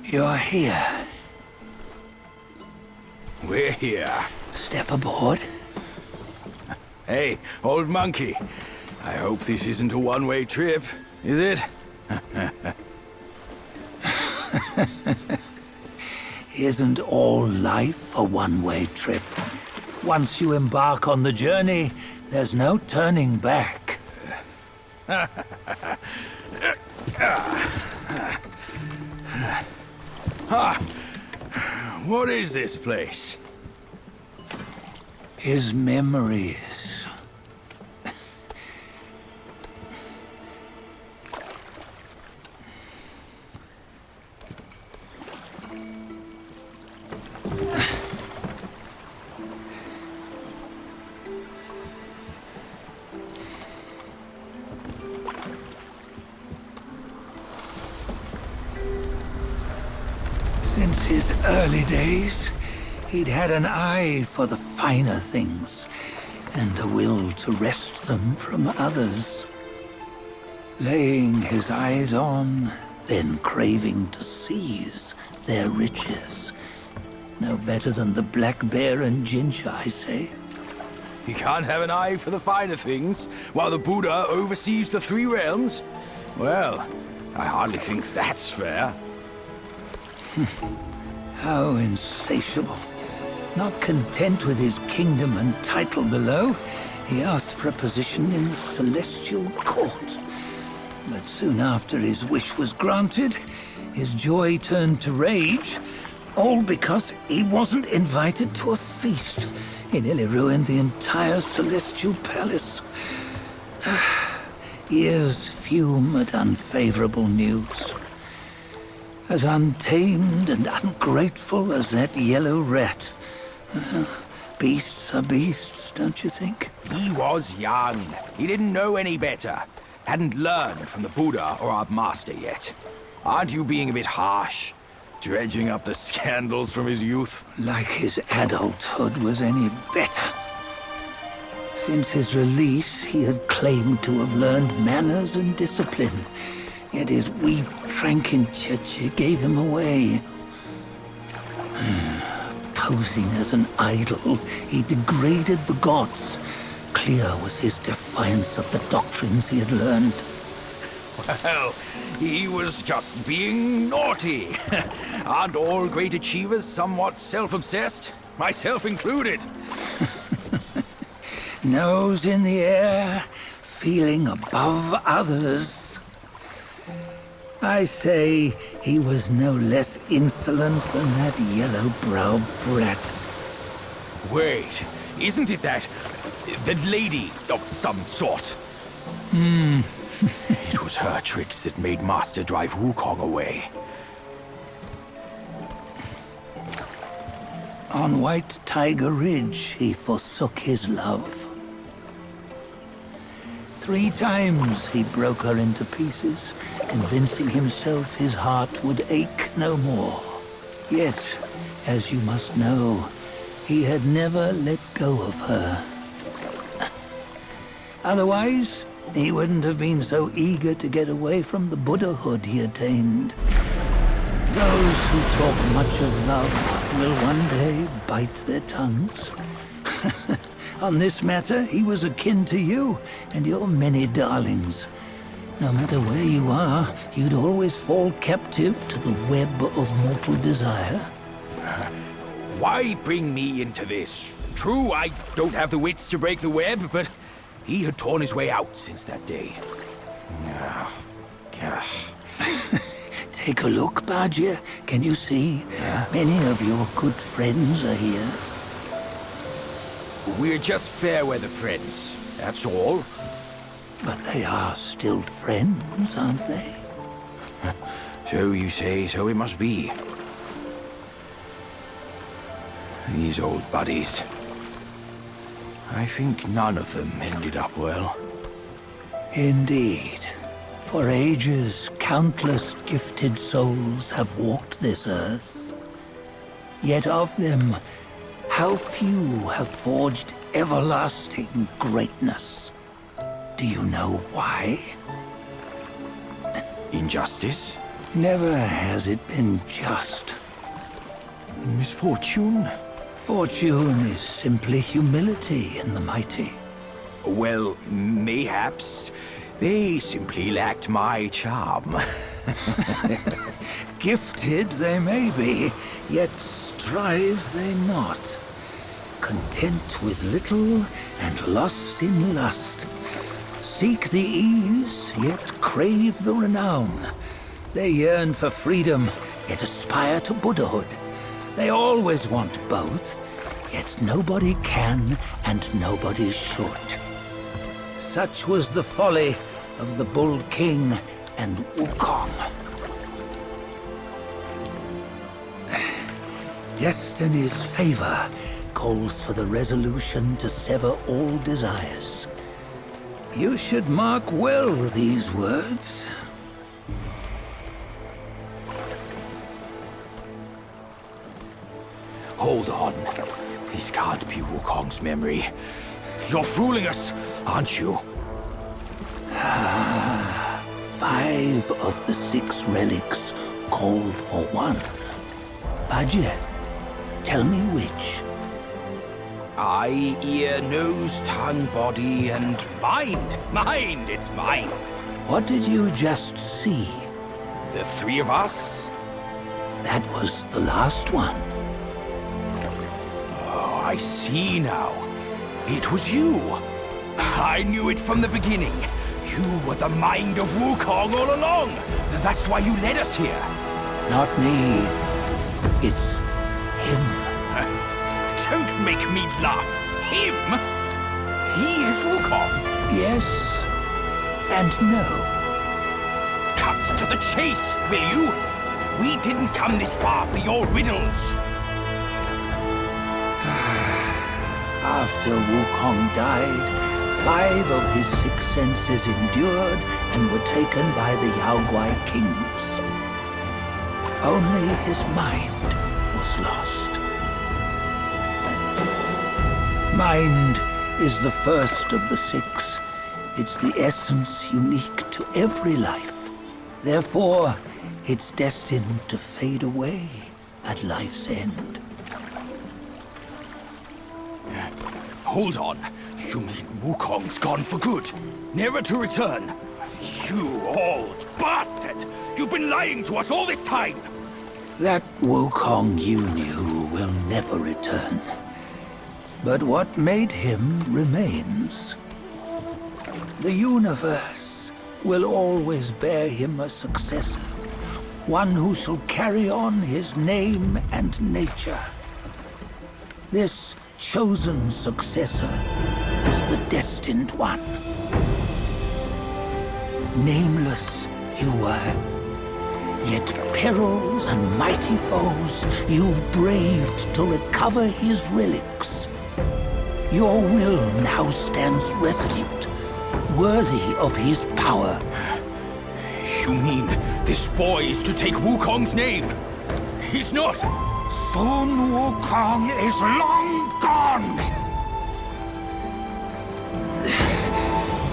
You're here. We're here. Step aboard. Hey, old monkey. I hope this isn't a one-way trip, is it? Isn't all life a one-way trip? Once you embark on the journey, there's no turning back. What is this place? His memories. Since his early days, he'd had an eye for the finer things, and a will to wrest them from others. Laying his eyes on, then craving to seize their riches. No better than the black bear and Jincha, I say. You can't have an eye for the finer things, while the Buddha oversees the three realms? Well, I hardly think that's fair. How insatiable. Not content with his kingdom and title below, he asked for a position in the Celestial Court. But soon after his wish was granted, his joy turned to rage, all because he wasn't invited to a feast. He nearly ruined the entire Celestial Palace. Ears fume at unfavorable news. As untamed and ungrateful as that yellow rat. Beasts are beasts, don't you think? He was young. He didn't know any better. Hadn't learned from the Buddha or our master yet. Aren't you being a bit harsh? Dredging up the scandals from his youth? Like his adulthood was any better. Since his release, he had claimed to have learned manners and discipline. Yet his weak Frankenchurch gave him away. Posing as an idol, he degraded the gods. Clear was his defiance of the doctrines he had learned. Well, he was just being naughty. Aren't all great achievers somewhat self-obsessed? Myself included. Nose in the air, feeling above others. I say he was no less insolent than that yellow-browed brat. Wait, isn't it that lady of some sort? It was her tricks that made Master drive Wukong away. On White Tiger Ridge, he forsook his love. 3 times he broke her into pieces, convincing himself his heart would ache no more. Yet, as you must know, he had never let go of her. Otherwise, he wouldn't have been so eager to get away from the Buddhahood he attained. Those who talk much of love will one day bite their tongues. On this matter, he was akin to you and your many darlings. No matter where you are, you'd always fall captive to the web of mortal desire. Why bring me into this? True, I don't have the wits to break the web, but he had torn his way out since that day. Take a look, Bajie. Can you see? Many of your good friends are here. We're just fair-weather friends, that's all. But they are still friends, aren't they? So you say, so it must be. These old buddies. I think none of them ended up well. Indeed. For ages, countless gifted souls have walked this earth. Yet of them, how few have forged everlasting greatness? Do you know why? Injustice? Never has it been just. Misfortune? Fortune is simply humility in the mighty. Well, mayhaps they simply lacked my charm. Gifted they may be, yet strive they not. Content with little and lost in lust. Seek the ease, yet crave the renown. They yearn for freedom, yet aspire to Buddhahood. They always want both, yet nobody can and nobody should. Such was the folly of the Bull King and Wukong. Destiny's favor calls for the resolution to sever all desires. You should mark well these words. Hold on. This can't be Wukong's memory. You're fooling us, aren't you? 5 of the 6 relics call for one. Bajie, tell me which. Eye, ear, nose, tongue, body, and mind. Mind, it's mind. What did you just see? The 3 of us? That was the last one. Oh, I see now. It was you. I knew it from the beginning. You were the mind of Wukong all along. That's why you led us here. Not me. It's him. Don't make me laugh. Him? He is Wukong. Yes and no. Cut to the chase, will you? We didn't come this far for your riddles. After Wukong died, 5 of his 6 senses endured and were taken by the Yaoguai kings. Only his mind was lost. Mind is the first of the 6. It's the essence unique to every life. Therefore, it's destined to fade away at life's end. Hold on. You mean Wukong's gone for good? Never to return? You old bastard! You've been lying to us all this time! That Wukong you knew will never return. But what made him remains. The universe will always bear him a successor. One who shall carry on his name and nature. This chosen successor is the destined one. Nameless you were, yet perils and mighty foes you've braved to recover his relics. Your will now stands resolute, worthy of his power. You mean this boy is to take Wukong's name? He's not! Sun Wukong is long gone!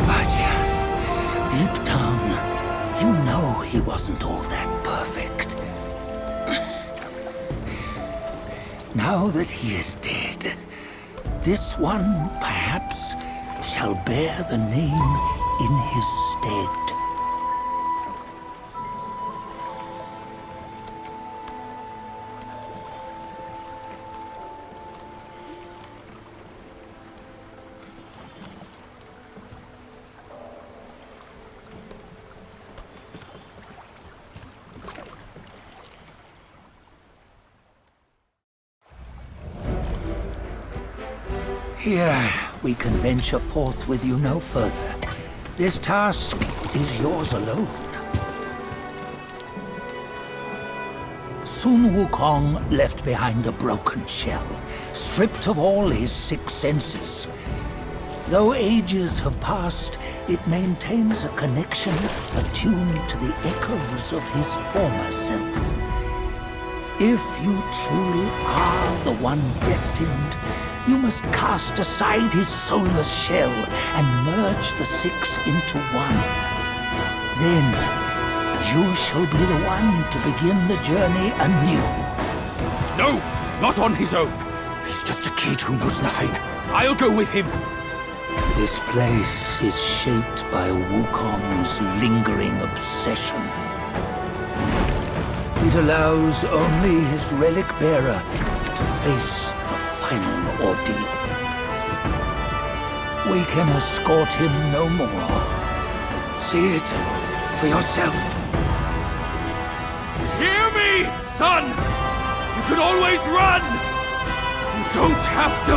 But deep down, you know he wasn't all that perfect. Now that he is dead, this one, perhaps, shall bear the name in his stead. Here, we can venture forth with you no further. This task is yours alone. Sun Wukong left behind a broken shell, stripped of all his 6 senses. Though ages have passed, it maintains a connection attuned to the echoes of his former self. If you truly are the one destined, you must cast aside his soulless shell and merge the 6 into one. Then you shall be the one to begin the journey anew. No, not on his own. He's just a kid who knows nothing. I'll go with him. This place is shaped by Wukong's lingering obsession. It allows only his relic bearer to face the final ordeal. We can escort him no more. See it for yourself. Hear me, son! You can always run! You don't have to